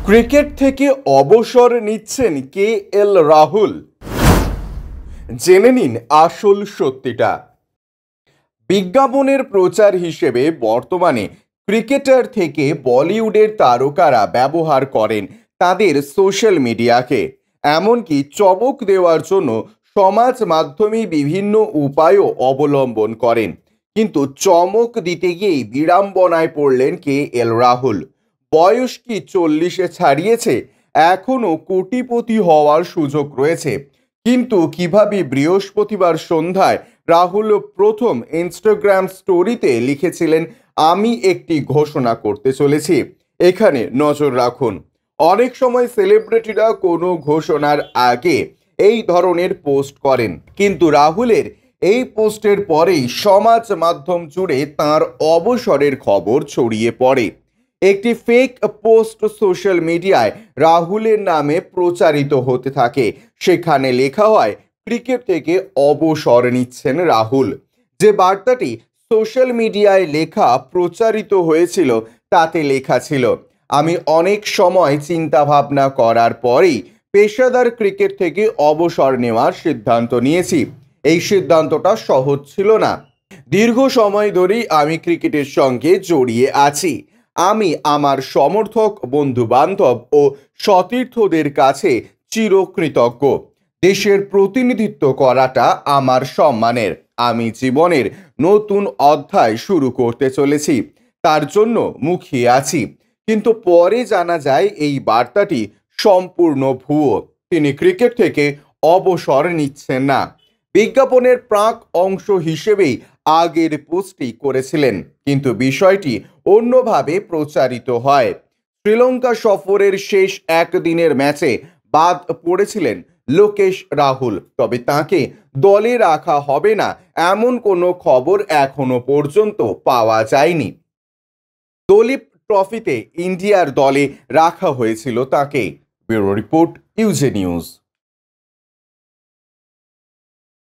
Cricket থেকে অবসর নিচ্ছেন কেএল রাহুল। জেনে নিন আসল সত্যিটা। বিজ্ঞাপনের প্রচার হিসেবে বর্তমানে ক্রিকেটার থেকে বলিউডের তারকারা ব্যবহার করেন তাদের সোশ্যাল মিডিয়াকে, এমনকি চমক দেওয়ার জন্য সমাজ মাধ্যমে বিভিন্ন উপায়ও অবলম্বন করেন। কিন্তু চমক দিতে গিয়েই বিড়ম্বনায় পড়লেন কেএল রাহুল। বয়স কি 40-এ ছাড়িয়েছে, এখনও কোটিপতি হওয়ার সুযোগ রয়েছে। কিন্তু কিভাবে বৃহস্পতিবার সন্ধ্যায় রাহুল প্রথম ইনস্টাগ্রাম স্টোরিতে লিখেছিলেন, আমি একটি ঘোষণা করতে চলেছি, এখানে নজর রাখুন। অনেক সময় সেলিব্রিটিরা কোনো ঘোষণার আগে এই ধরনের পোস্ট করেন, কিন্তু রাহুলের এই পোস্টের পরেই সমাজ মাধ্যম জুড়ে তাঁর অবসরের খবর ছড়িয়ে পড়ে। একটি ফেক পোস্ট সোশ্যাল মিডিয়ায় রাহুলের নামে প্রচারিত হতে থাকে। সেখানে লেখা হয়, ক্রিকেট থেকে অবসর নিচ্ছেন রাহুল। যে বার্তাটি সোশ্যাল মিডিয়ায় লেখা প্রচারিত হয়েছিল তাতে লেখা ছিল, আমি অনেক সময় চিন্তা ভাবনা করার পরেই পেশাদার ক্রিকেট থেকে অবসর নেওয়ার সিদ্ধান্ত নিয়েছি। এই সিদ্ধান্তটা সহজ ছিল না। দীর্ঘ সময় ধরেই আমি ক্রিকেটের সঙ্গে জড়িয়ে আছি। আমি আমার সমর্থক, বন্ধু বান্ধব ও সতীর্থদের কাছে চিরকৃতজ্ঞ। দেশের প্রতিনিধিত্ব করাটা আমার সম্মানের। আমি জীবনের নতুন অধ্যায় শুরু করতে চলেছি, তার জন্য মুখিয়ে আছি। কিন্তু পরে জানা যায় এই বার্তাটি সম্পূর্ণ ভুয়ো। তিনি ক্রিকেট থেকে অবসর নিচ্ছেন না। বিজ্ঞাপনের প্রাক অংশ হিসেবেই আগের পোস্টটি করেছিলেন, কিন্তু বিষয়টি অন্যভাবে প্রচারিত হয়। শ্রীলঙ্কা সফরের শেষ একদিনের ম্যাচে বাদ পড়েছিলেন লোকেশ রাহুল, তবে তাকে দলে রাখা হবে না এমন কোনো খবর এখনো পর্যন্ত পাওয়া যায়নি। দলীপ ট্রফিতে ইন্ডিয়ার দলে রাখা হয়েছিল তাকে। ব্যুরো রিপোর্ট, ইউজে নিউজ।